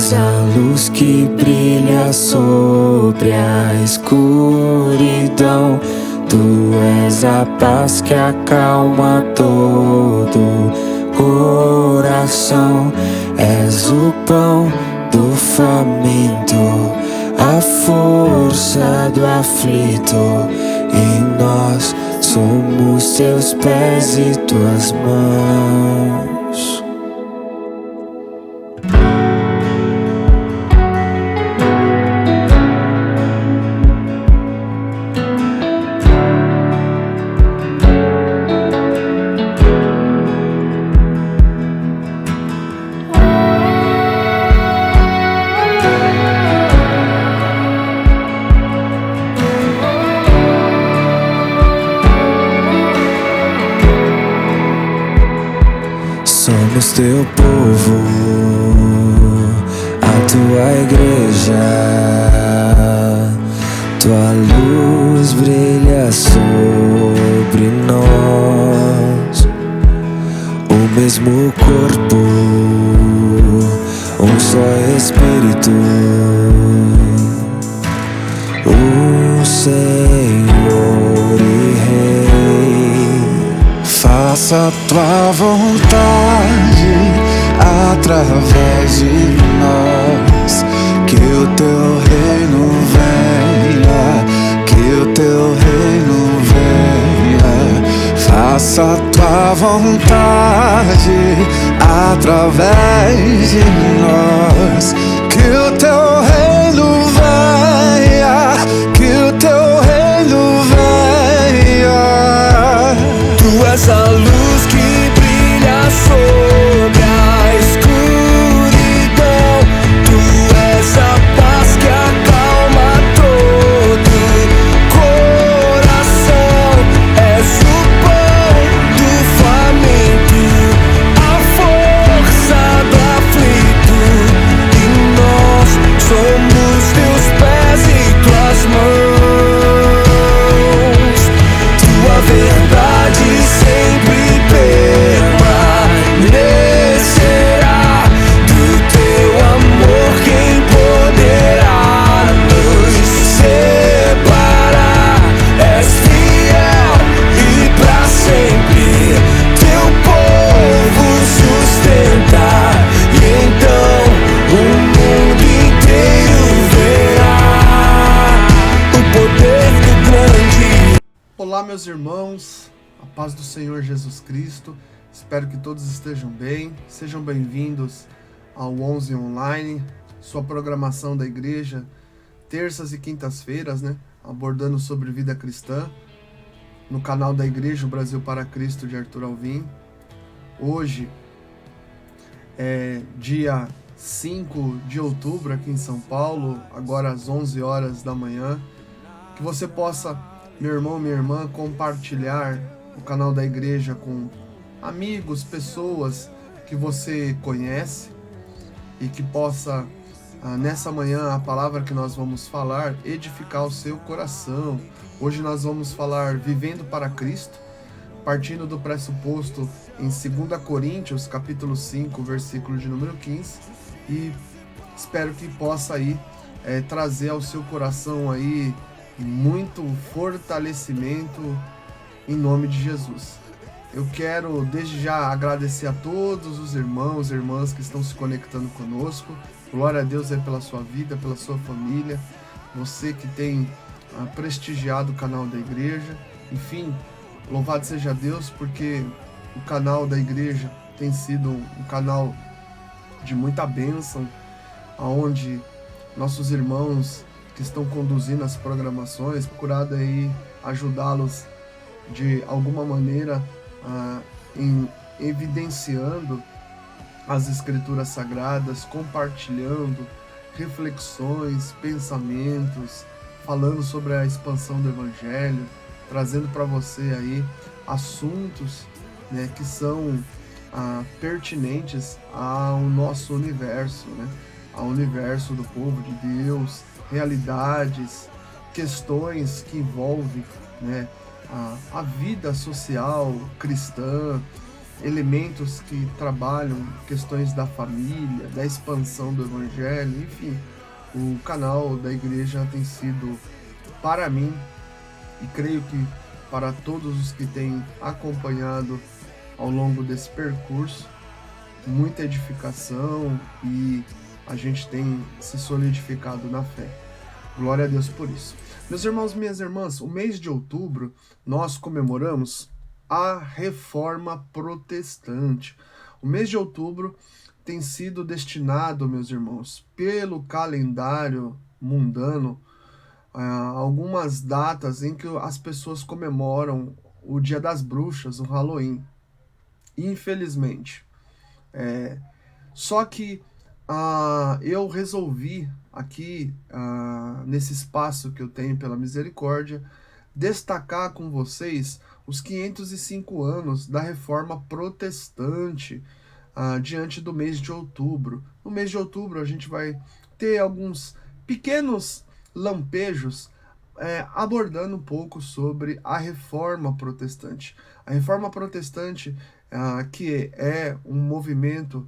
és a luz que brilha sobre a escuridão. Tu és a paz que acalma todo coração. És o pão do faminto, a força do aflito, e nós somos teus pés e tuas mãos. Somos teu povo, a tua igreja. Tua luz brilha sobre nós. O mesmo corpo, um só Espírito, o Senhor e Rei. Faça tua vontade através de nós, que o teu reino venha, que o teu reino venha. Faça tua vontade através de nós, que o teu reino venha, que o teu reino venha. Tu és a luz que brilha sobre a escuridão. Tu és a paz que acalma todo coração. És o pão do faminto, a força do aflito, e nós somos teus pés e tuas mãos. Tua verdade sempre permanecerá. Do teu amor quem poderá nos separar? És fiel e pra sempre teu povo sustentar, e então o mundo inteiro verá o poder do grande. Olá, meus irmãos, a paz do Senhor Jesus Cristo. Espero que todos estejam bem. Sejam bem-vindos ao 11 Online, sua programação da igreja, terças e quintas-feiras, abordando sobre vida cristã, no canal da Igreja o Brasil para Cristo, de Arthur Alvim. Hoje é dia 5 de outubro aqui em São Paulo, agora às 11 horas da manhã. Que você possa, meu irmão, minha irmã, compartilhar o canal da igreja com amigos, pessoas que você conhece, e que possa, nessa manhã, a palavra que nós vamos falar, edificar o seu coração. Hoje nós vamos falar vivendo para Cristo, partindo do pressuposto em 2 Coríntios, capítulo 5, versículo de número 15, e espero que possa aí trazer ao seu coração aí muito fortalecimento em nome de Jesus. Eu quero desde já agradecer a todos os irmãos e irmãs que estão se conectando conosco. Glória a Deus aí pela sua vida, pela sua família, você que tem prestigiado o canal da igreja. Enfim, louvado seja Deus, porque o canal da igreja tem sido um canal de muita bênção, onde nossos irmãos que estão conduzindo as programações, procurado aí ajudá-los de alguma maneira em evidenciando as escrituras sagradas, compartilhando reflexões, pensamentos, falando sobre a expansão do evangelho, trazendo para você aí assuntos que são pertinentes ao nosso universo, ao universo do povo de Deus, realidades, questões que envolvem a vida social cristã, elementos que trabalham questões da família, da expansão do evangelho, enfim. O canal da igreja tem sido, para mim, e creio que para todos os que têm acompanhado ao longo desse percurso, muita edificação, e a gente tem se solidificado na fé. Glória a Deus por isso. Meus irmãos, minhas irmãs, o mês de outubro nós comemoramos a Reforma Protestante. O mês de outubro tem sido destinado, meus irmãos, pelo calendário mundano, algumas datas em que as pessoas comemoram o Dia das Bruxas, o Halloween. Infelizmente. Só que eu resolvi aqui, nesse espaço que eu tenho pela misericórdia, destacar com vocês os 505 anos da Reforma Protestante, diante do mês de outubro. No mês de outubro a gente vai ter alguns pequenos lampejos abordando um pouco sobre a Reforma Protestante. A Reforma Protestante, que é um movimento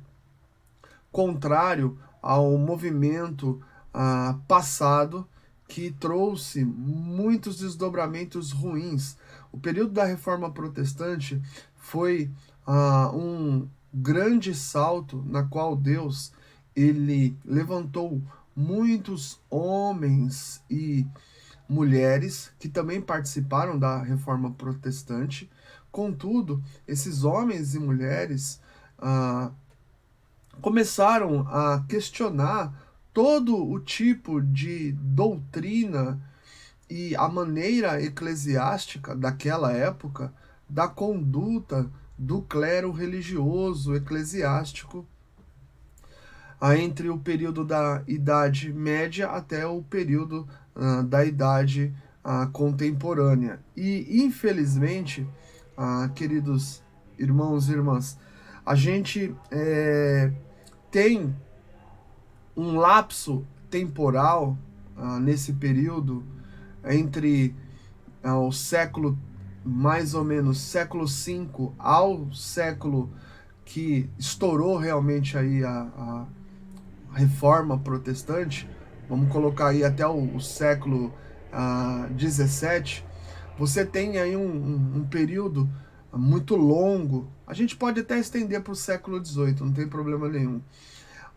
contrário ao movimento passado, que trouxe muitos desdobramentos ruins. O período da Reforma Protestante foi um grande salto na qual Deus ele levantou muitos homens e mulheres que também participaram da Reforma Protestante. Contudo, esses homens e mulheres começaram a questionar todo o tipo de doutrina e a maneira eclesiástica daquela época, da conduta do clero religioso eclesiástico, entre o período da Idade Média até o período da Idade Contemporânea. E, infelizmente, queridos irmãos e irmãs, a gente tem um lapso temporal nesse período entre o século, mais ou menos, século V ao século que estourou realmente aí a Reforma Protestante, vamos colocar aí até o século XVII, você tem aí um período muito longo. A gente pode até estender para o século XVIII, não tem problema nenhum.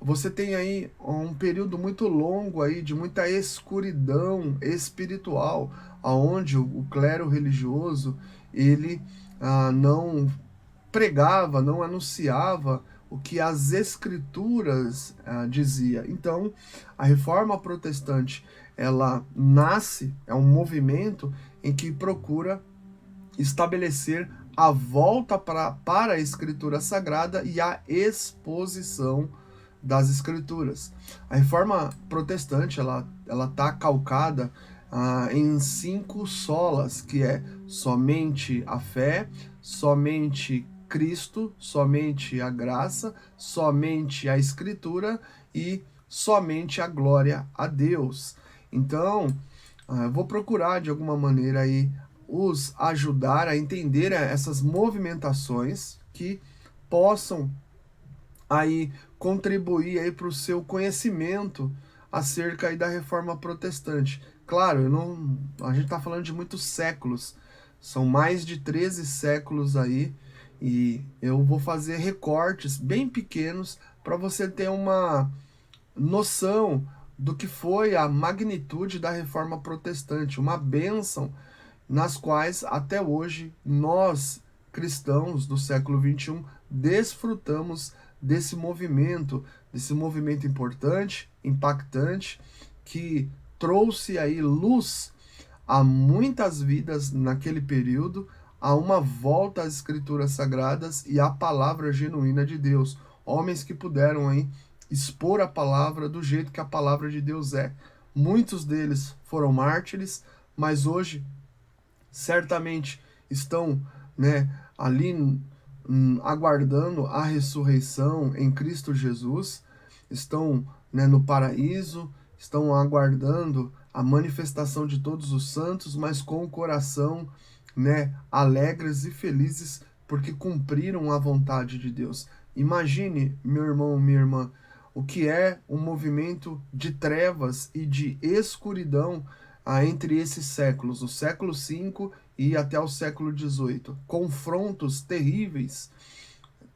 Você tem aí um período muito longo aí de muita escuridão espiritual, aonde o clero religioso ele não pregava, não anunciava o que as escrituras dizia. Então, a Reforma Protestante, ela nasce, é um movimento em que procura estabelecer a volta para a Escritura Sagrada e a exposição das Escrituras. A Reforma Protestante, ela está calcada em 5 solas, que é somente a fé, somente Cristo, somente a graça, somente a Escritura e somente a glória a Deus. Então, eu vou procurar de alguma maneira aí os ajudar a entender essas movimentações que possam aí contribuir aí para o seu conhecimento acerca aí da Reforma Protestante. Claro, a gente está falando de muitos séculos, são mais de 13 séculos aí, e eu vou fazer recortes bem pequenos para você ter uma noção do que foi a magnitude da Reforma Protestante, uma bênção nas quais até hoje nós, cristãos do século XXI, desfrutamos desse movimento importante, impactante, que trouxe aí luz a muitas vidas naquele período, a uma volta às Escrituras Sagradas e à palavra genuína de Deus. Homens que puderam aí expor a palavra do jeito que a palavra de Deus é. Muitos deles foram mártires, mas hoje certamente estão, ali aguardando a ressurreição em Cristo Jesus, estão, no paraíso, estão aguardando a manifestação de todos os santos, mas com o coração, alegres e felizes porque cumpriram a vontade de Deus. Imagine, meu irmão, minha irmã, o que é um movimento de trevas e de escuridão entre esses séculos, o século V e até o século XVIII. Confrontos terríveis,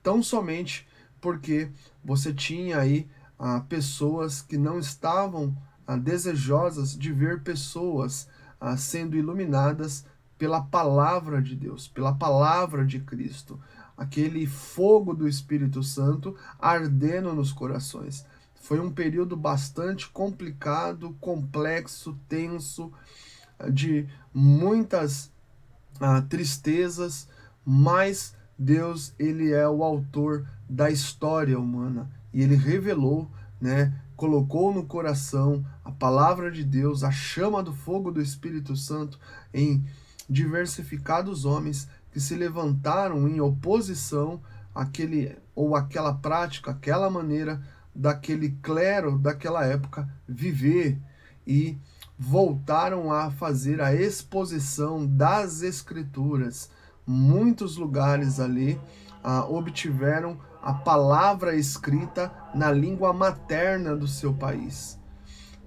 tão somente porque você tinha aí pessoas que não estavam desejosas de ver pessoas sendo iluminadas pela palavra de Deus, pela palavra de Cristo, aquele fogo do Espírito Santo ardendo nos corações. Foi um período bastante complicado, complexo, tenso, de muitas tristezas, mas Deus, ele é o autor da história humana e ele revelou, né, colocou no coração a palavra de Deus, a chama do fogo do Espírito Santo em diversificados homens que se levantaram em oposição àquele ou àquela prática, aquela maneira daquele clero daquela época viver, e voltaram a fazer a exposição das Escrituras. Muitos lugares ali obtiveram a palavra escrita na língua materna do seu país.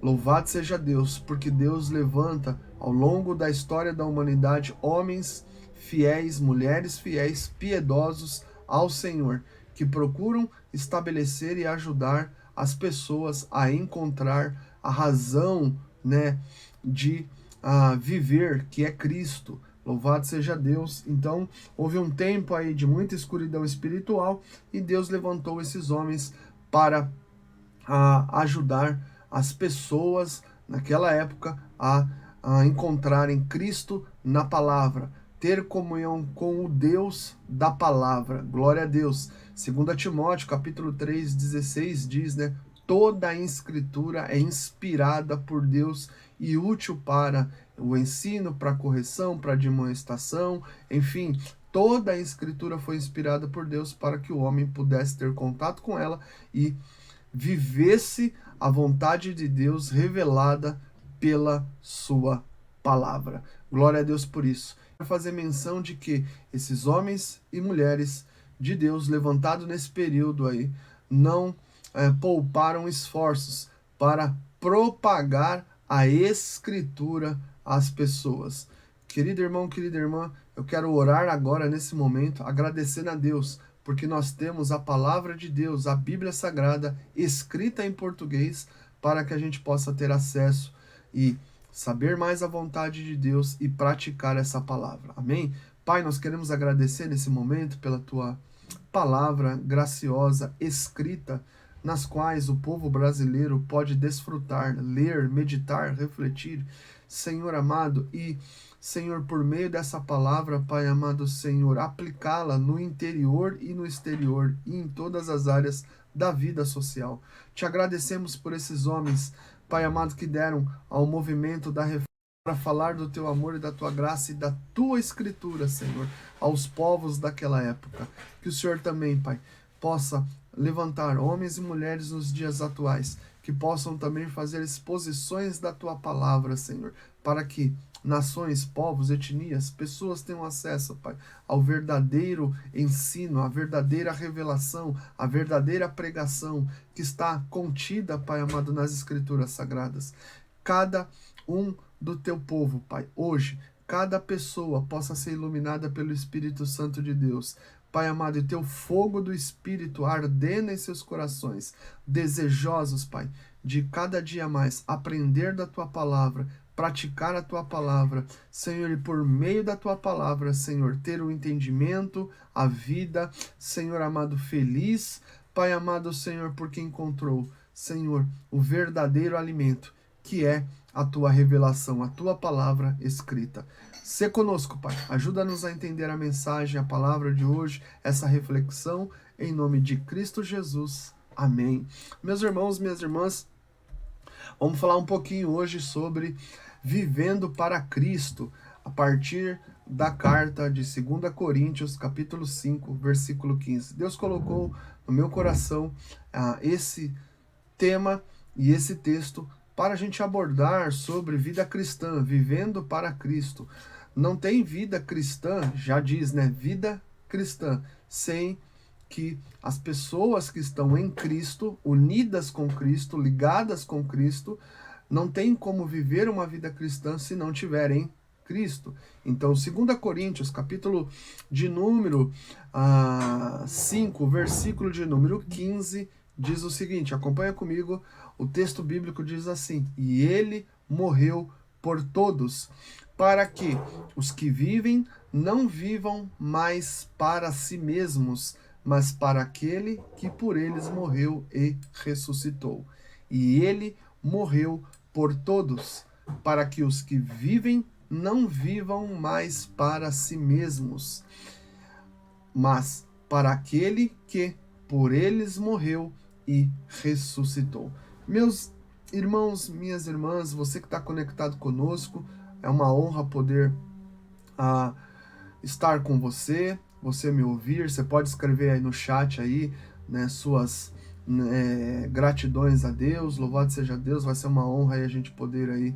Louvado seja Deus, porque Deus levanta ao longo da história da humanidade homens fiéis, mulheres fiéis, piedosos ao Senhor, que procuram estabelecer e ajudar as pessoas a encontrar a razão, né, de viver, que é Cristo. Louvado seja Deus. Então, houve um tempo aí de muita escuridão espiritual e Deus levantou esses homens para ajudar as pessoas naquela época a encontrarem Cristo na palavra, ter comunhão com o Deus da palavra. Glória a Deus. 2 Timóteo, capítulo 3, 16 diz, né? Toda a escritura é inspirada por Deus e útil para o ensino, para a correção, para a admoestação, enfim, toda a escritura foi inspirada por Deus para que o homem pudesse ter contato com ela e vivesse a vontade de Deus revelada pela sua palavra. Glória a Deus por isso. Quero fazer menção de que esses homens e mulheres de Deus levantados nesse período aí não pouparam esforços para propagar a Escritura às pessoas. Querido irmão, querida irmã, eu quero orar agora nesse momento, agradecendo a Deus, porque nós temos a palavra de Deus, a Bíblia Sagrada, escrita em português, para que a gente possa ter acesso e saber mais a vontade de Deus e praticar essa palavra. Amém? Pai, nós queremos agradecer nesse momento pela tua palavra graciosa, escrita, nas quais o povo brasileiro pode desfrutar, ler, meditar, refletir, Senhor amado, e, Senhor, por meio dessa palavra, Pai amado, Senhor, aplicá-la no interior e no exterior e em todas as áreas da vida social. Te agradecemos por esses homens, Pai amado, que deram ao movimento da reforma para falar do teu amor e da tua graça e da tua escritura, Senhor, aos povos daquela época. Que o Senhor também, Pai, possa levantar homens e mulheres nos dias atuais, que possam também fazer exposições da tua palavra, Senhor, para que nações, povos, etnias, pessoas tenham acesso, Pai, ao verdadeiro ensino, à verdadeira revelação, à verdadeira pregação que está contida, Pai amado, nas Escrituras Sagradas. Cada um do teu povo, Pai, hoje, cada pessoa possa ser iluminada pelo Espírito Santo de Deus. Pai amado, e teu fogo do Espírito ardendo em seus corações, desejosos, Pai, de cada dia mais aprender da tua palavra, praticar a tua palavra, Senhor, e por meio da tua palavra, Senhor, ter o entendimento, a vida, Senhor amado, feliz, Pai amado, Senhor, porque encontrou, Senhor, o verdadeiro alimento, que é a tua revelação, a tua palavra escrita. Sê conosco, Pai. Ajuda-nos a entender a mensagem, a palavra de hoje, essa reflexão, em nome de Cristo Jesus. Amém. Meus irmãos, minhas irmãs, vamos falar um pouquinho hoje sobre vivendo para Cristo, a partir da carta de 2 Coríntios, capítulo 5, versículo 15. Deus colocou no meu coração esse tema e esse texto para a gente abordar sobre vida cristã, vivendo para Cristo. Não tem vida cristã, já diz, né? Vida cristã sem que as pessoas que estão em Cristo, unidas com Cristo, ligadas com Cristo, não tem como viver uma vida cristã se não tiverem Cristo. Então, 2 Coríntios, capítulo de número 5, versículo de número 15, diz o seguinte, acompanha comigo, o texto bíblico diz assim, e ele morreu por todos, para que os que vivem não vivam mais para si mesmos, mas para aquele que por eles morreu e ressuscitou. E ele morreu por todos, para que os que vivem não vivam mais para si mesmos, mas para aquele que por eles morreu e ressuscitou. Meus irmãos, minhas irmãs, você que está conectado conosco, é uma honra poder estar com você, você me ouvir. Você pode escrever aí no chat aí, né, suas gratidões a Deus, louvado seja Deus, vai ser uma honra aí a gente poder aí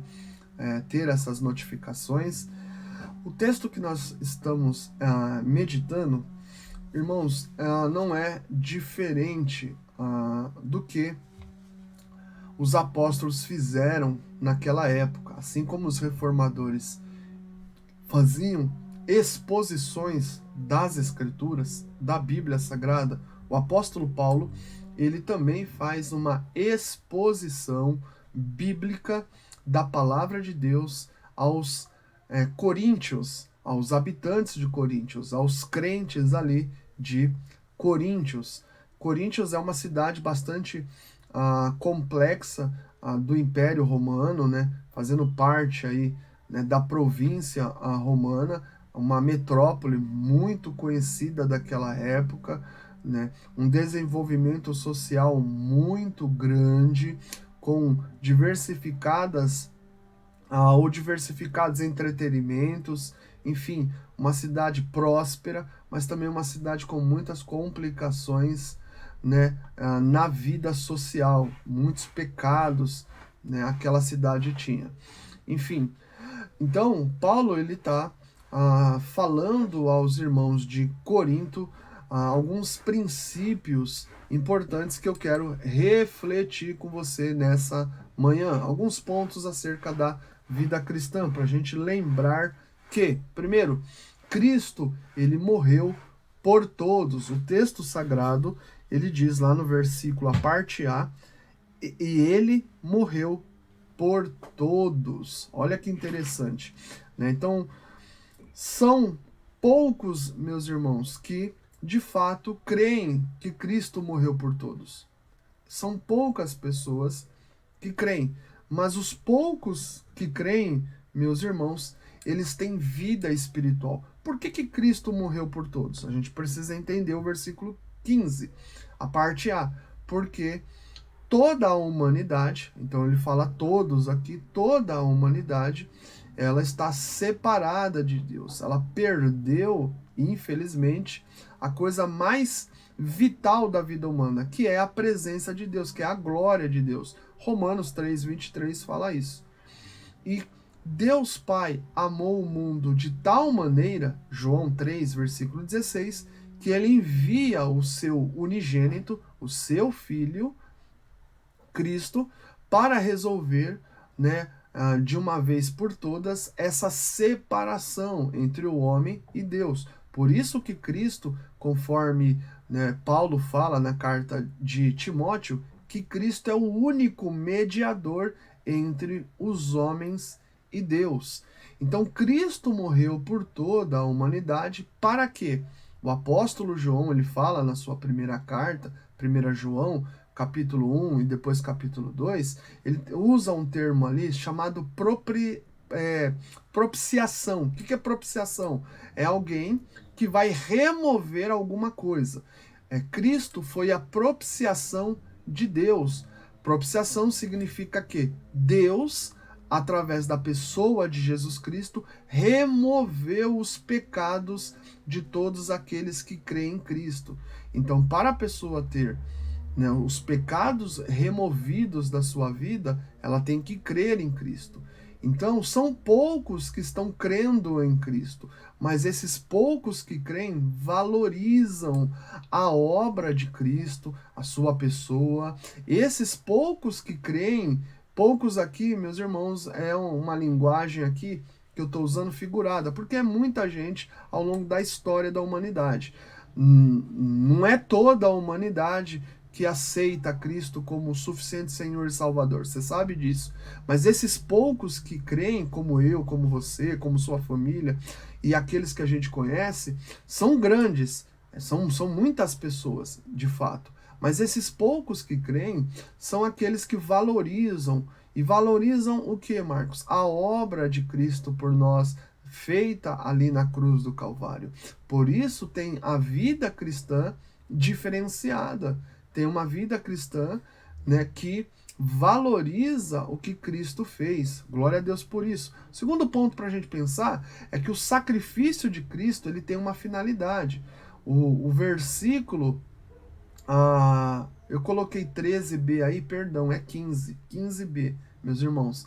ter essas notificações. O texto que nós estamos meditando, irmãos, não é diferente do que os apóstolos fizeram naquela época, assim como os reformadores faziam exposições das Escrituras, da Bíblia Sagrada. O apóstolo Paulo, ele também faz uma exposição bíblica da palavra de Deus aos coríntios, aos habitantes de Coríntios, aos crentes ali de Coríntios. Coríntios é uma cidade bastante complexa do Império Romano, né, fazendo parte aí, né, da província romana, uma metrópole muito conhecida daquela época, né, um desenvolvimento social muito grande, com diversificados entretenimentos, enfim, uma cidade próspera, mas também uma cidade com muitas complicações, né, na vida social, muitos pecados, né, aquela cidade tinha. Enfim, então Paulo ele está falando aos irmãos de Corinto alguns princípios importantes que eu quero refletir com você nessa manhã. Alguns pontos acerca da vida cristã, para a gente lembrar que, primeiro, Cristo, ele morreu por todos. O texto sagrado, ele diz lá no versículo, a parte A, e ele morreu por todos. Olha que interessante, né? Então, são poucos, meus irmãos, que de fato creem que Cristo morreu por todos. São poucas pessoas que creem, mas os poucos que creem, meus irmãos, eles têm vida espiritual. Por que Cristo morreu por todos? A gente precisa entender o versículo 15, a parte A, porque toda a humanidade, então ele fala todos aqui, toda a humanidade, ela está separada de Deus, ela perdeu, infelizmente, a coisa mais vital da vida humana, que é a presença de Deus, que é a glória de Deus. Romanos 3:23 fala isso. E Deus Pai amou o mundo de tal maneira, João 3, versículo 16, que ele envia o seu unigênito, o seu Filho, Cristo, para resolver, né, de uma vez por todas, essa separação entre o homem e Deus. Por isso que Cristo, conforme, né, Paulo fala na carta de Timóteo, que Cristo é o único mediador entre os homens e Deus. Então Cristo morreu por toda a humanidade para quê? O apóstolo João, ele fala na sua primeira carta, 1 João, capítulo 1 e depois capítulo 2, ele usa um termo ali chamado propiciação. O que é propiciação? É alguém que vai remover alguma coisa. Cristo foi a propiciação de Deus. Propiciação significa que Deus, através da pessoa de Jesus Cristo, removeu os pecados de todos aqueles que creem em Cristo. Então, para a pessoa ter, né, os pecados removidos da sua vida, ela tem que crer em Cristo. Então, são poucos que estão crendo em Cristo, mas esses poucos que creem valorizam a obra de Cristo, a sua pessoa. Esses poucos que creem, poucos aqui, meus irmãos, é uma linguagem aqui que eu estou usando figurada, porque é muita gente ao longo da história da humanidade. Não é toda a humanidade que aceita Cristo como o suficiente Senhor e Salvador, você sabe disso. Mas esses poucos que creem, como eu, como você, como sua família, e aqueles que a gente conhece, são grandes, são muitas pessoas, de fato. Mas esses poucos que creem são aqueles que valorizam. E valorizam o que, Marcos? A obra de Cristo por nós, feita ali na cruz do Calvário. Por isso tem a vida cristã diferenciada. Tem uma vida cristã, né, que valoriza o que Cristo fez. Glória a Deus por isso. O segundo ponto para a gente pensar é que o sacrifício de Cristo ele tem uma finalidade. O versículo, eu coloquei 13b aí, perdão, é 15b, meus irmãos.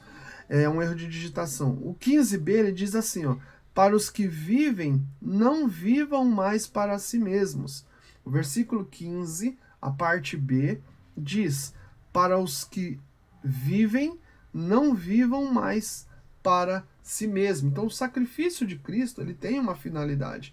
É um erro de digitação. O 15b ele diz assim, ó: para os que vivem, não vivam mais para si mesmos. O versículo 15, a parte B, diz: para os que vivem, não vivam mais para si mesmo. Então, o sacrifício de Cristo ele tem uma finalidade.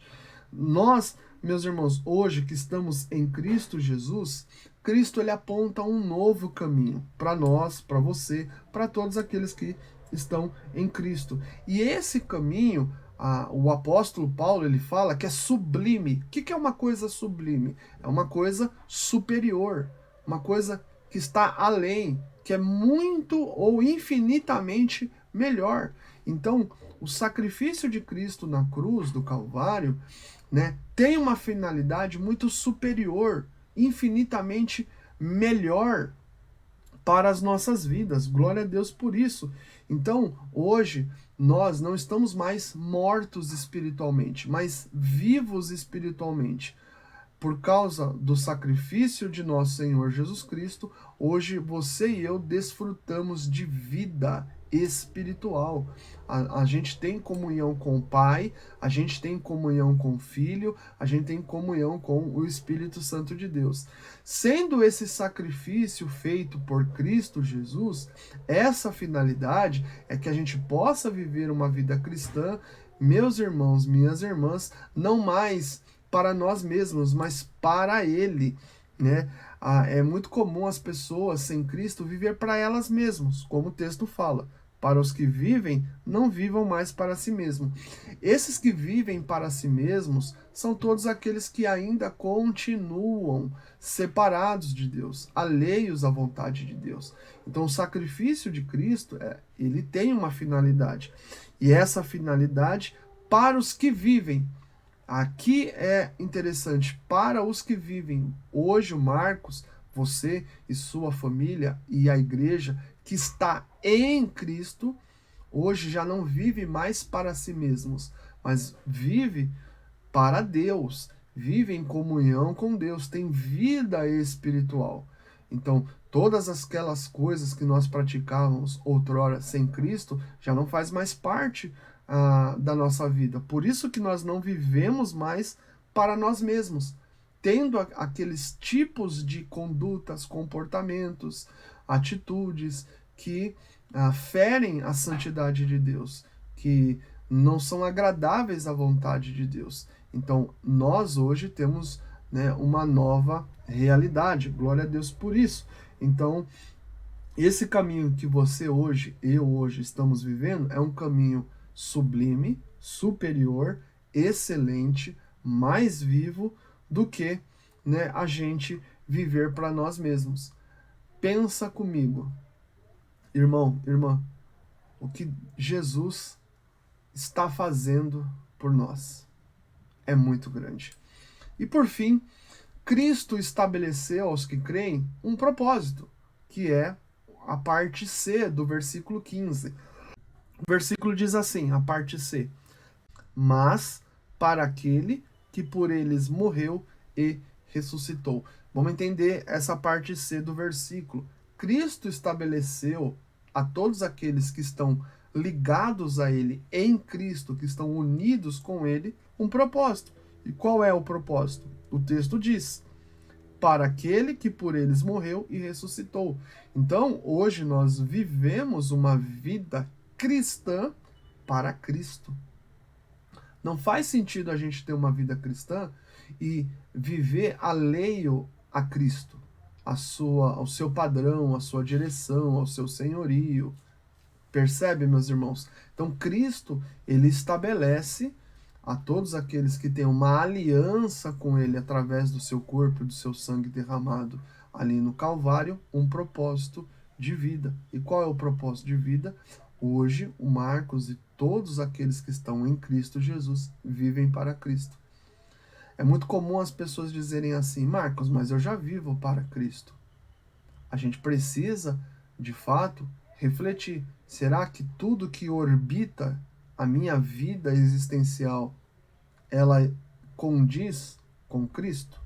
Nós, meus irmãos, hoje que estamos em Cristo Jesus, Cristo ele aponta um novo caminho para nós, para você, para todos aqueles que estão em Cristo. E esse caminho, o apóstolo Paulo ele fala que é sublime. O que é uma coisa sublime? É uma coisa superior, uma coisa que está além, que é muito ou infinitamente melhor. Então, o sacrifício de Cristo na cruz do Calvário, né, tem uma finalidade muito superior, infinitamente melhor para as nossas vidas. Glória a Deus por isso. Então, hoje, nós não estamos mais mortos espiritualmente, mas vivos espiritualmente. Por causa do sacrifício de nosso Senhor Jesus Cristo, hoje você e eu desfrutamos de vida espiritual. A gente tem comunhão com o Pai, a gente tem comunhão com o Filho, a gente tem comunhão com o Espírito Santo de Deus. Sendo esse sacrifício feito por Cristo Jesus, essa finalidade é que a gente possa viver uma vida cristã, meus irmãos, minhas irmãs, não mais para nós mesmos, mas para Ele, né? É muito comum as pessoas sem Cristo viver para elas mesmas, como o texto fala. Para os que vivem, não vivam mais para si mesmos. Esses que vivem para si mesmos são todos aqueles que ainda continuam separados de Deus, alheios à vontade de Deus. Então, o sacrifício de Cristo, ele tem uma finalidade. E essa finalidade, para os que vivem. Aqui é interessante, para os que vivem. Hoje, o Marcos, você e sua família e a igreja que está em Cristo, hoje já não vive mais para si mesmos, mas vive para Deus, vive em comunhão com Deus, tem vida espiritual. Então, todas aquelas coisas que nós praticávamos outrora sem Cristo, já não faz mais parte da nossa vida. Por isso que nós não vivemos mais para nós mesmos, tendo aqueles tipos de condutas, comportamentos, atitudes que ferem a santidade de Deus, que não são agradáveis à vontade de Deus. Então, nós hoje temos, né, uma nova realidade. Glória a Deus por isso. Então, esse caminho que você hoje, eu hoje estamos vivendo, é um caminho sublime, superior, excelente, mais vivo do que, né, a gente viver para nós mesmos. Pensa comigo, irmão, irmã, o que Jesus está fazendo por nós é muito grande. E por fim, Cristo estabeleceu aos que creem um propósito, que é a parte C do versículo 15. O versículo diz assim, a parte C: mas para aquele que por eles morreu e ressuscitou. Vamos entender essa parte C do versículo. Cristo estabeleceu a todos aqueles que estão ligados a Ele em Cristo, que estão unidos com Ele, um propósito. E qual é o propósito? O texto diz: para aquele que por eles morreu e ressuscitou. Então, hoje nós vivemos uma vida cristã para Cristo. Não faz sentido a gente ter uma vida cristã e viver alheio a Cristo, ao seu padrão, à sua direção, ao seu senhorio. Percebe, meus irmãos? Então, Cristo, ele estabelece a todos aqueles que têm uma aliança com ele através do seu corpo e do seu sangue derramado ali no Calvário, um propósito de vida. E qual é o propósito de vida? Hoje, o Marcos e todos aqueles que estão em Cristo Jesus vivem para Cristo. É muito comum as pessoas dizerem assim: Marcos, mas eu já vivo para Cristo. A gente precisa, de fato, refletir. Será que tudo que orbita a minha vida existencial, ela condiz com Cristo?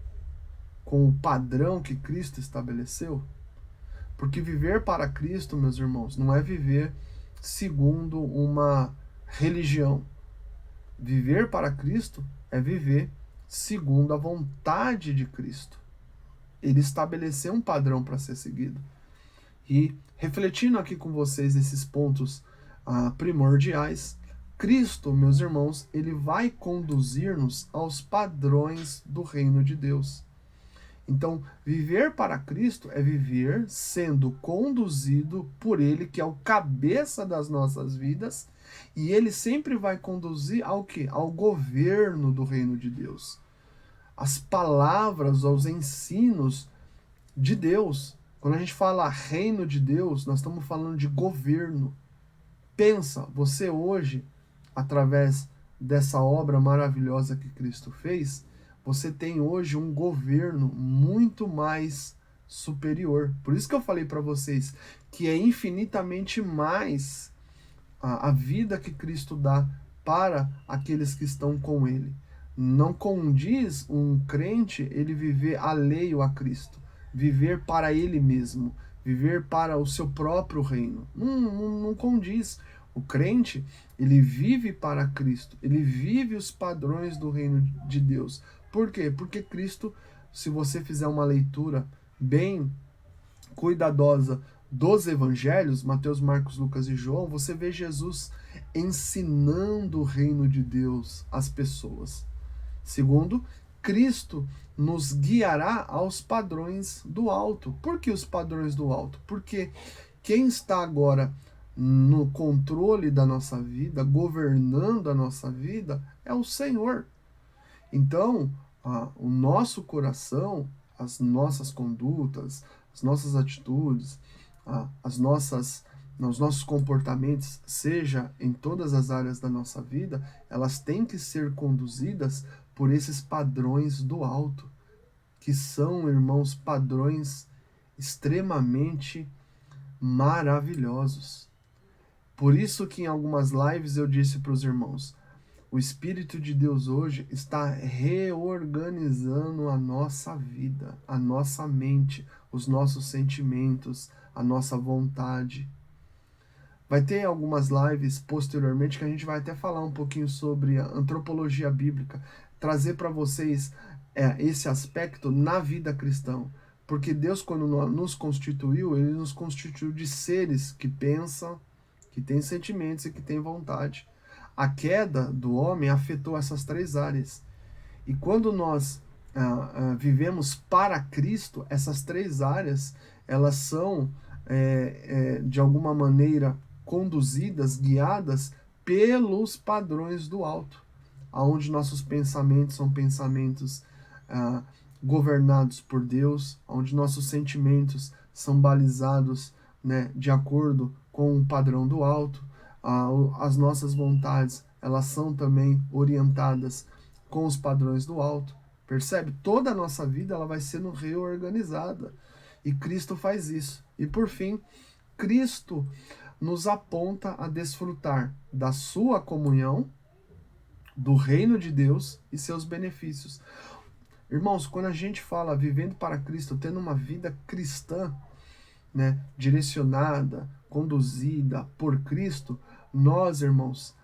Com o padrão que Cristo estabeleceu? Porque viver para Cristo, meus irmãos, não é viver segundo uma religião. Viver para Cristo é viver segundo a vontade de Cristo. Ele estabeleceu um padrão para ser seguido. E refletindo aqui com vocês esses pontos primordiais, Cristo, meus irmãos, ele vai conduzir-nos aos padrões do reino de Deus. Então, viver para Cristo é viver sendo conduzido por Ele, que é o cabeça das nossas vidas, e Ele sempre vai conduzir ao quê? Ao governo do reino de Deus. As palavras, aos ensinos de Deus. Quando a gente fala reino de Deus, nós estamos falando de governo. Pensa, você hoje, através dessa obra maravilhosa que Cristo fez, você tem hoje um governo muito mais superior. Por isso que eu falei para vocês que é infinitamente mais a vida que Cristo dá para aqueles que estão com Ele. Não condiz um crente ele viver alheio a Cristo, viver para ele mesmo, viver para o seu próprio reino. Não condiz. O crente, ele vive para Cristo, ele vive os padrões do reino de Deus. Por quê? Porque Cristo, se você fizer uma leitura bem cuidadosa dos evangelhos, Mateus, Marcos, Lucas e João, você vê Jesus ensinando o reino de Deus às pessoas. Segundo, Cristo nos guiará aos padrões do alto. Por que os padrões do alto? Porque quem está agora no controle da nossa vida, governando a nossa vida, é o Senhor. Então, o nosso coração, as nossas condutas, as nossas atitudes, os nossos comportamentos, seja em todas as áreas da nossa vida, elas têm que ser conduzidas por esses padrões do alto, que são, irmãos, padrões extremamente maravilhosos. Por isso que em algumas lives eu disse para os irmãos, o Espírito de Deus hoje está reorganizando a nossa vida, a nossa mente, os nossos sentimentos, a nossa vontade. Vai ter algumas lives posteriormente que a gente vai até falar um pouquinho sobre a antropologia bíblica, trazer para vocês esse aspecto na vida cristã. Porque Deus, quando nos constituiu, Ele nos constituiu de seres que pensam, que têm sentimentos e que têm vontade. A queda do homem afetou essas três áreas. E quando nós vivemos para Cristo, essas três áreas, elas são, de alguma maneira, conduzidas, guiadas pelos padrões do alto, onde nossos pensamentos são pensamentos governados por Deus, onde nossos sentimentos são balizados, né, de acordo com o padrão do alto, as nossas vontades, elas são também orientadas com os padrões do alto. Percebe? Toda a nossa vida ela vai sendo reorganizada. E Cristo faz isso. E por fim, Cristo nos aponta a desfrutar da sua comunhão, do reino de Deus e seus benefícios. Irmãos, quando a gente fala vivendo para Cristo, tendo uma vida cristã, né, direcionada, conduzida por Cristo, nós, irmãos,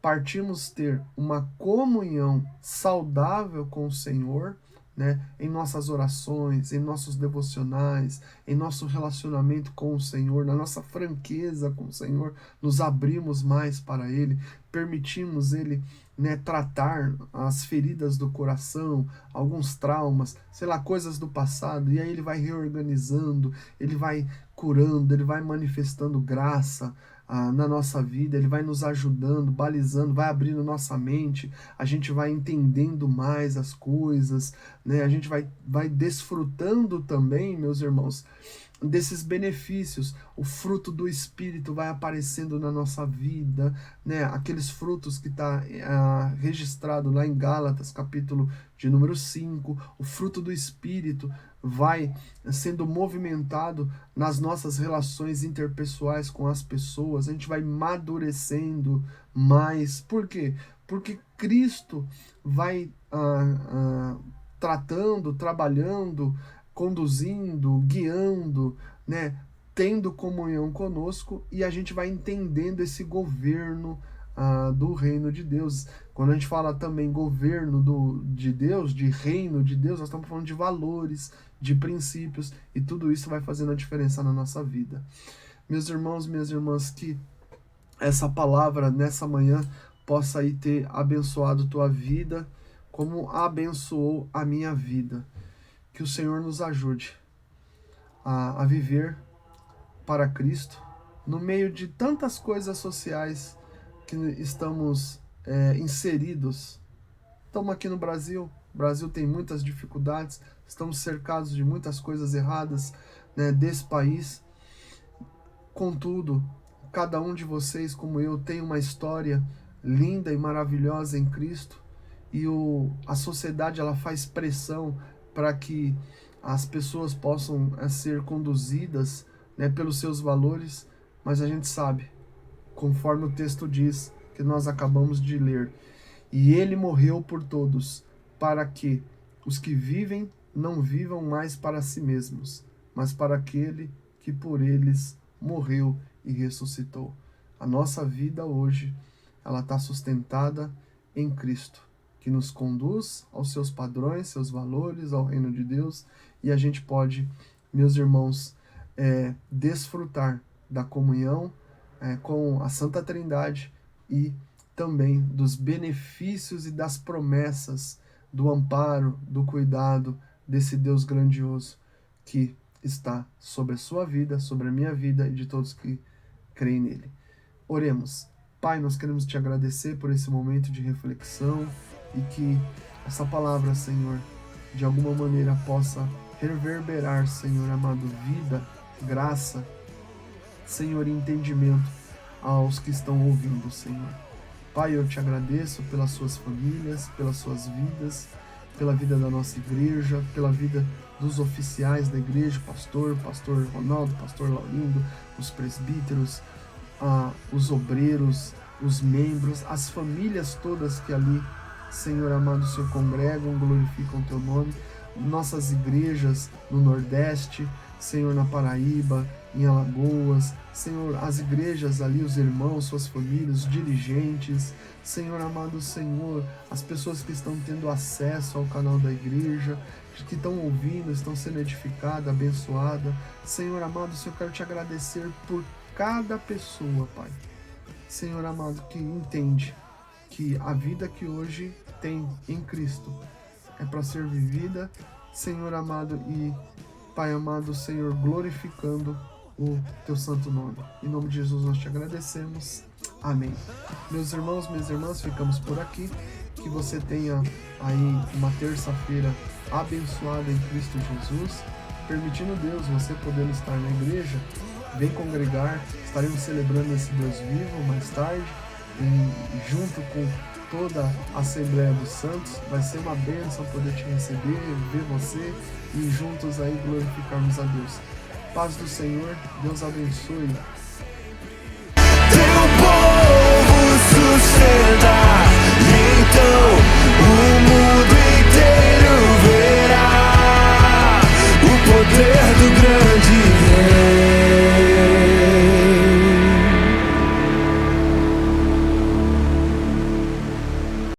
partimos ter uma comunhão saudável com o Senhor, né, em nossas orações, em nossos devocionais, em nosso relacionamento com o Senhor, na nossa franqueza com o Senhor, nos abrimos mais para Ele, permitimos Ele, né, tratar as feridas do coração, alguns traumas, sei lá, coisas do passado, e aí Ele vai reorganizando, Ele vai curando, Ele vai manifestando graça na nossa vida, Ele vai nos ajudando, balizando, vai abrindo nossa mente, a gente vai entendendo mais as coisas, né? A gente vai desfrutando também, meus irmãos, desses benefícios. O fruto do Espírito vai aparecendo na nossa vida, né? Aqueles frutos que está registrado lá em Gálatas, capítulo de número 5, o fruto do Espírito vai sendo movimentado nas nossas relações interpessoais com as pessoas, a gente vai amadurecendo mais. Por quê? Porque Cristo vai tratando, trabalhando, conduzindo, guiando, né, tendo comunhão conosco, e a gente vai entendendo esse governo do reino de Deus. Quando a gente fala também governo de Deus, de reino de Deus, nós estamos falando de valores, de princípios, e tudo isso vai fazendo a diferença na nossa vida. Meus irmãos, minhas irmãs, que essa palavra nessa manhã possa aí ter abençoado tua vida, como abençoou a minha vida. Que o Senhor nos ajude a viver para Cristo, no meio de tantas coisas sociais que estamos inseridos. Estamos aqui no Brasil, o Brasil tem muitas dificuldades, estamos cercados de muitas coisas erradas, né, desse país. Contudo, cada um de vocês, como eu, tem uma história linda e maravilhosa em Cristo, e a sociedade ela faz pressão para que as pessoas possam ser conduzidas, né, pelos seus valores, mas a gente sabe, conforme o texto diz, que nós acabamos de ler, e Ele morreu por todos, para que os que vivem não vivam mais para si mesmos, mas para aquele que por eles morreu e ressuscitou. A nossa vida hoje, ela está sustentada em Cristo, que nos conduz aos seus padrões, seus valores, ao reino de Deus, e a gente pode, meus irmãos, desfrutar da comunhão com a Santa Trindade e também dos benefícios e das promessas, do amparo, do cuidado desse Deus grandioso que está sobre a sua vida, sobre a minha vida e de todos que creem nele. Oremos. Pai, nós queremos te agradecer por esse momento de reflexão e que essa palavra, Senhor, de alguma maneira possa reverberar, Senhor amado, vida, graça, Senhor, e entendimento aos que estão ouvindo, Senhor. Pai, eu te agradeço pelas suas famílias, pelas suas vidas, pela vida da nossa igreja, pela vida dos oficiais da igreja, pastor Ronaldo, pastor Laurindo, os presbíteros, os obreiros, os membros, as famílias todas que ali, Senhor amado, se congregam, glorificam teu nome, nossas igrejas no Nordeste, Senhor, na Paraíba, em Alagoas, Senhor, as igrejas ali, os irmãos, suas famílias, os dirigentes, Senhor amado, Senhor, as pessoas que estão tendo acesso ao canal da igreja, que estão ouvindo, estão sendo edificadas, abençoadas, Senhor amado, Senhor, eu quero te agradecer por cada pessoa, Pai, Senhor amado, que entende que a vida que hoje tem em Cristo é para ser vivida, Senhor amado, e Pai amado, Senhor, glorificando o teu santo nome. Em nome de Jesus nós te agradecemos. Amém. Meus irmãos, minhas irmãs, ficamos por aqui. Que você tenha aí uma terça-feira abençoada em Cristo Jesus. Permitindo Deus, você podendo estar na igreja, vem congregar. Estaremos celebrando esse Deus vivo mais tarde, junto com toda a Assembleia dos Santos. Vai ser uma bênção poder te receber, ver você e juntos aí glorificarmos a Deus. Paz do Senhor, Deus abençoe